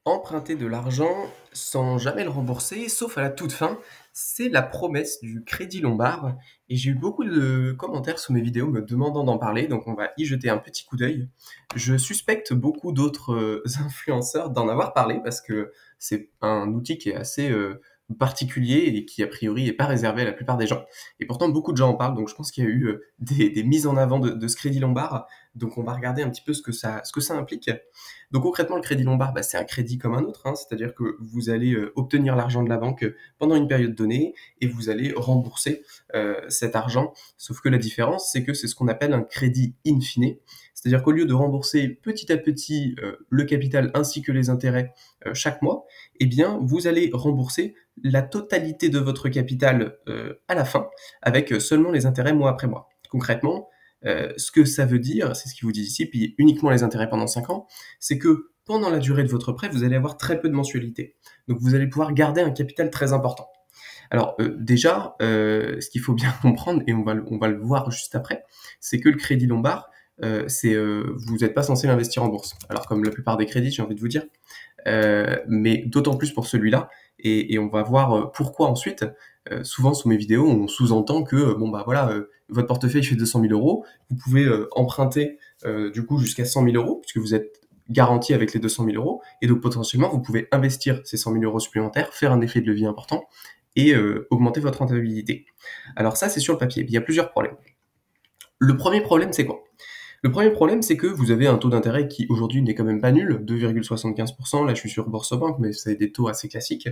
Emprunter de l'argent sans jamais le rembourser, sauf à la toute fin, c'est la promesse du Crédit Lombard et j'ai eu beaucoup de commentaires sous mes vidéos me demandant d'en parler, donc on va y jeter un petit coup d'œil. Je suspecte beaucoup d'autres, influenceurs d'en avoir parlé parce que c'est un outil qui est assez, particulier et qui a priori est pas réservé à la plupart des gens et pourtant beaucoup de gens en parlent, donc je pense qu'il y a eu, des mises en avant de ce Crédit Lombard, donc on va regarder un petit peu ce que ça implique. Donc concrètement, le crédit lombard, c'est un crédit comme un autre, hein, c'est-à-dire que vous allez obtenir l'argent de la banque pendant une période donnée et vous allez rembourser cet argent. Sauf que la différence, c'est que c'est ce qu'on appelle un crédit in fine, c'est-à-dire qu'au lieu de rembourser petit à petit le capital ainsi que les intérêts chaque mois, eh bien vous allez rembourser la totalité de votre capital à la fin, avec seulement les intérêts mois après mois. Concrètement, ce que ça veut dire, c'est ce qu'ils vous disent ici, payer uniquement les intérêts pendant 5 ans, c'est que pendant la durée de votre prêt, vous allez avoir très peu de mensualités. Donc vous allez pouvoir garder un capital très important. Alors déjà, ce qu'il faut bien comprendre, et on va le voir juste après, c'est que le crédit lombard, vous n'êtes pas censé l'investir en bourse. Alors comme la plupart des crédits, j'ai envie de vous dire, mais d'autant plus pour celui-là, et on va voir pourquoi ensuite. Souvent sous mes vidéos, on sous-entend que voilà, votre portefeuille fait 200 000 euros, vous pouvez emprunter du coup jusqu'à 100 000 euros, puisque vous êtes garanti avec les 200 000 euros, et donc potentiellement vous pouvez investir ces 100 000 euros supplémentaires, faire un effet de levier important et augmenter votre rentabilité. Alors ça, c'est sur le papier. Il y a plusieurs problèmes. Le premier problème, c'est quoi? Le premier problème, c'est que vous avez un taux d'intérêt qui aujourd'hui n'est quand même pas nul, 2,75%. Là, je suis sur Boursorama, mais c'est des taux assez classiques.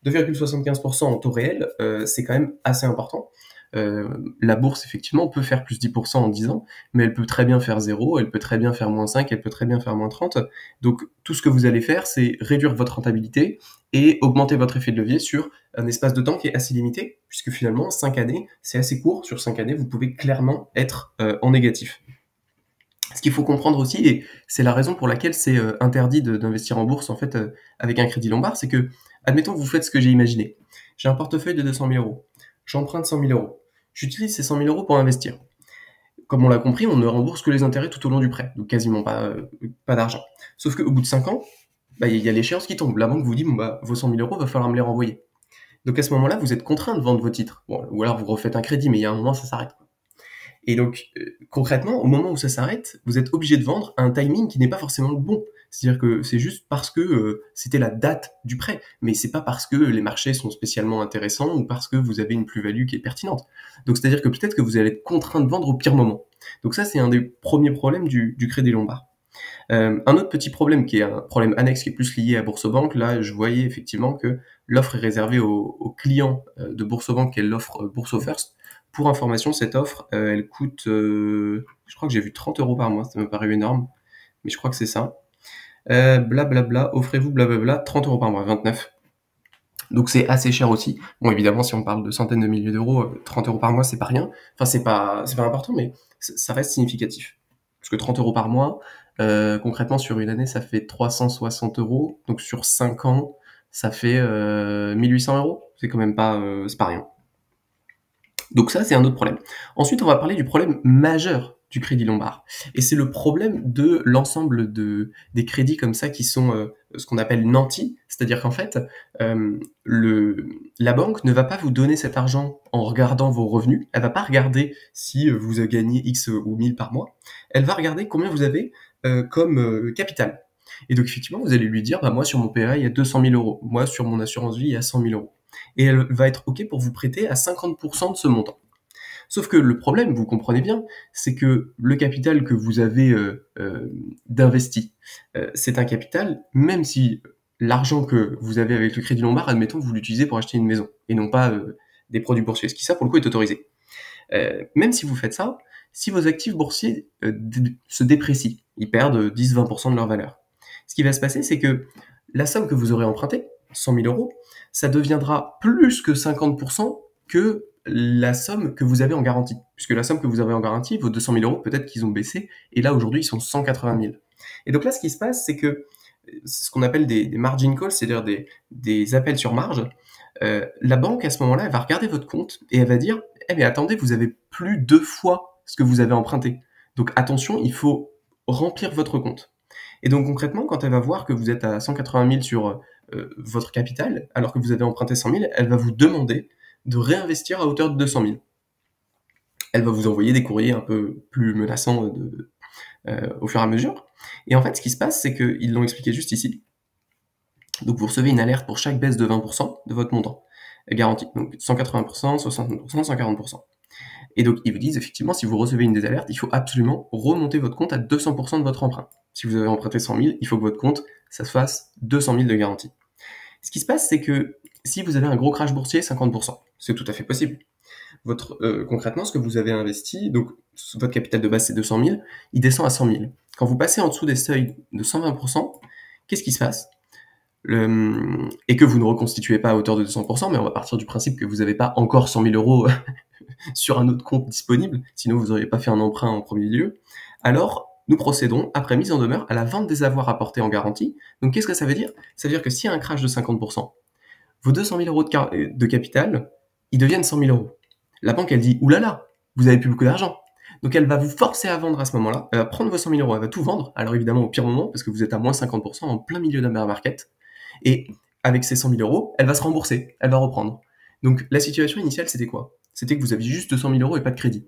2,75% en taux réel, c'est quand même assez important. La bourse, effectivement, peut faire plus 10% en 10 ans, mais elle peut très bien faire 0, elle peut très bien faire moins 5, elle peut très bien faire moins 30. Donc, tout ce que vous allez faire, c'est réduire votre rentabilité et augmenter votre effet de levier sur un espace de temps qui est assez limité, puisque finalement, 5 années, c'est assez court. Sur 5 années, vous pouvez clairement être en négatif. Ce qu'il faut comprendre aussi, et c'est la raison pour laquelle c'est interdit d'investir en bourse en fait avec un crédit lombard, c'est que, admettons que vous faites ce que j'ai imaginé. J'ai un portefeuille de 200 000 euros. J'emprunte 100 000 euros. J'utilise ces 100 000 euros pour investir. Comme on l'a compris, on ne rembourse que les intérêts tout au long du prêt, donc quasiment pas d'argent. Sauf qu'au bout de 5 ans, il y a l'échéance qui tombe. La banque vous dit, vos 100 000 euros, va falloir me les renvoyer. Donc à ce moment-là, vous êtes contraint de vendre vos titres. Bon, ou alors vous refaites un crédit, mais il y a un moment, ça s'arrête. Et donc, concrètement, au moment où ça s'arrête, vous êtes obligé de vendre à un timing qui n'est pas forcément le bon. C'est-à-dire que c'est juste parce que c'était la date du prêt, mais c'est pas parce que les marchés sont spécialement intéressants ou parce que vous avez une plus-value qui est pertinente. Donc, c'est-à-dire que peut-être que vous allez être contraint de vendre au pire moment. Donc ça, c'est un des premiers problèmes du crédit lombard. Un autre petit problème qui est un problème annexe qui est plus lié à Boursobank, là je voyais effectivement que l'offre est réservée aux clients de Boursobank, qui est l'offre Bourso First. Pour information, cette offre, elle coûte, je crois que j'ai vu 30 euros par mois, ça me paraît énorme, mais je crois que c'est ça. Blablabla, offrez-vous blablabla, 30 euros par mois, 29. Donc c'est assez cher aussi. Bon, évidemment, si on parle de centaines de milliers d'euros, 30 euros par mois, c'est pas rien. Enfin, c'est pas important, mais ça reste significatif. Parce que 30 euros par mois, concrètement, sur une année, ça fait 360 euros. Donc sur 5 ans, ça fait 1800 euros. C'est quand même pas, c'est pas rien. Donc ça, c'est un autre problème. Ensuite, on va parler du problème majeur du crédit lombard. Et c'est le problème de l'ensemble des crédits comme ça qui sont ce qu'on appelle nantis. C'est-à-dire qu'en fait, la banque ne va pas vous donner cet argent en regardant vos revenus. Elle va pas regarder si vous avez gagné X ou 1000 par mois. Elle va regarder combien vous avez comme capital. Et donc effectivement, vous allez lui dire, moi sur mon PEA, il y a 200 000 euros. Moi sur mon assurance vie, il y a 100 000 euros. Et elle va être OK pour vous prêter à 50% de ce montant. Sauf que le problème, vous comprenez bien, c'est que le capital que vous avez d'investi, c'est un capital, même si l'argent que vous avez avec le crédit lombard, admettons, vous l'utilisez pour acheter une maison, et non pas des produits boursiers, ce qui, ça, pour le coup, est autorisé. Même si vous faites ça, si vos actifs boursiers se déprécient, ils perdent 10-20% de leur valeur, ce qui va se passer, c'est que la somme que vous aurez empruntée, 100 000 euros, ça deviendra plus que 50% que la somme que vous avez en garantie. Puisque la somme que vous avez en garantie, vos 200 000 euros, peut-être qu'ils ont baissé, et là, aujourd'hui, ils sont 180 000. Et donc là, ce qui se passe, c'est que c'est ce qu'on appelle des margin calls, c'est-à-dire des appels sur marge. La banque, à ce moment-là, elle va regarder votre compte et elle va dire « Eh mais attendez, vous avez plus 2 fois ce que vous avez emprunté. Donc attention, il faut remplir votre compte. » Et donc concrètement, quand elle va voir que vous êtes à 180 000 sur votre capital, alors que vous avez emprunté 100 000, elle va vous demander de réinvestir à hauteur de 200 000. Elle va vous envoyer des courriers un peu plus menaçants au fur et à mesure. Et en fait, ce qui se passe, c'est qu'ils l'ont expliqué juste ici. Donc vous recevez une alerte pour chaque baisse de 20% de votre montant garanti. Donc 180%, 60%, 140%. Et donc ils vous disent effectivement, si vous recevez une des alertes, il faut absolument remonter votre compte à 200% de votre emprunt. Si vous avez emprunté 100 000, il faut que votre compte, ça se fasse 200 000 de garantie. Ce qui se passe, c'est que si vous avez un gros crash boursier, 50%, c'est tout à fait possible. Concrètement, ce que vous avez investi, donc votre capital de base c'est 200 000, il descend à 100 000. Quand vous passez en dessous des seuils de 120%, qu'est-ce qui se passe et que vous ne reconstituez pas à hauteur de 200%, mais on va partir du principe que vous n'avez pas encore 100 000 euros sur un autre compte disponible, sinon vous n'auriez pas fait un emprunt en premier lieu, alors nous procédons, après mise en demeure, à la vente des avoirs apportés en garantie. Donc qu'est-ce que ça veut dire? Ça veut dire que s'il y a un crash de 50%, vos 200 000 euros de capital, ils deviennent 100 000 euros. La banque, elle dit, oulala, vous avez plus beaucoup d'argent. Donc elle va vous forcer à vendre à ce moment-là, elle va prendre vos 100 000 euros, elle va tout vendre, alors évidemment au pire moment, parce que vous êtes à moins 50% en plein milieu d'un bear market, et avec ces 100 000 euros, elle va se rembourser, elle va reprendre. Donc la situation initiale, c'était quoi? C'était que vous aviez juste 200 000 euros et pas de crédit.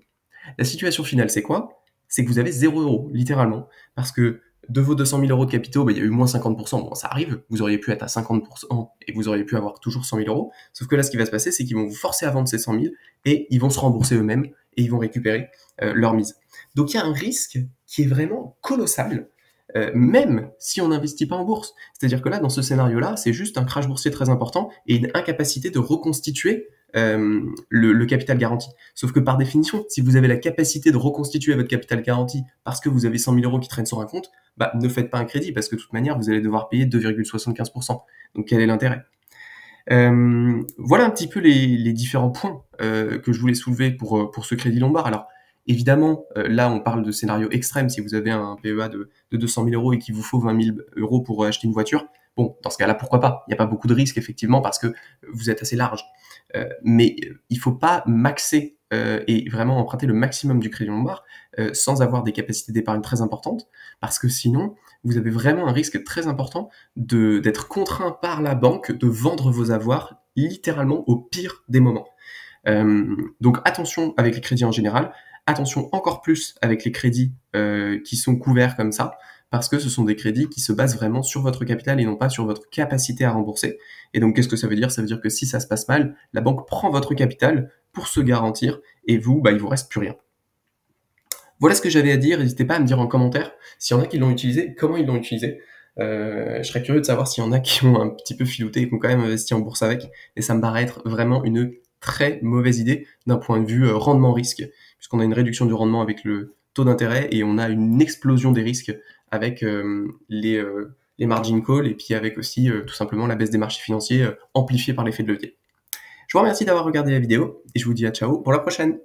La situation finale, c'est quoi? C'est que vous avez 0 euros, littéralement, parce que de vos 200 000 euros de capitaux, il y a eu moins 50%, bon ça arrive, vous auriez pu être à 50% et vous auriez pu avoir toujours 100 000 euros, sauf que là ce qui va se passer, c'est qu'ils vont vous forcer à vendre ces 100 000 et ils vont se rembourser eux-mêmes et ils vont récupérer leur mise. Donc il y a un risque qui est vraiment colossal, même si on n'investit pas en bourse. C'est-à-dire que là, dans ce scénario-là, c'est juste un crash boursier très important et une incapacité de reconstituer le capital garanti. Sauf que par définition, si vous avez la capacité de reconstituer votre capital garanti parce que vous avez 100 000 euros qui traînent sur un compte, bah, ne faites pas un crédit parce que de toute manière, vous allez devoir payer 2,75%. Donc quel est l'intérêt? Voilà un petit peu les différents points que je voulais soulever pour ce crédit Lombard. Alors, évidemment, là, on parle de scénario extrême. Si vous avez un PEA de 200 000 euros et qu'il vous faut 20 000 euros pour acheter une voiture, bon, dans ce cas-là, pourquoi pas? Il n'y a pas beaucoup de risques, effectivement, parce que vous êtes assez large. Mais il ne faut pas maxer et vraiment emprunter le maximum du crédit Lombard sans avoir des capacités d'épargne très importantes, parce que sinon, vous avez vraiment un risque très important d'être contraint par la banque de vendre vos avoirs littéralement au pire des moments. Donc attention avec les crédits en général, attention encore plus avec les crédits qui sont couverts comme ça, parce que ce sont des crédits qui se basent vraiment sur votre capital et non pas sur votre capacité à rembourser. Et donc qu'est-ce que ça veut dire? Ça veut dire que si ça se passe mal, la banque prend votre capital pour se garantir et vous, bah, il vous reste plus rien. Voilà ce que j'avais à dire, n'hésitez pas à me dire en commentaire s'il y en a qui l'ont utilisé, comment ils l'ont utilisé. Je serais curieux de savoir s'il y en a qui ont un petit peu filouté et qui ont quand même investi en bourse avec, et ça me paraît être vraiment une très mauvaise idée d'un point de vue rendement-risque, puisqu'on a une réduction du rendement avec le taux d'intérêt et on a une explosion des risques avec les margin calls et puis avec aussi tout simplement la baisse des marchés financiers amplifiée par l'effet de levier. Je vous remercie d'avoir regardé la vidéo et je vous dis à ciao pour la prochaine.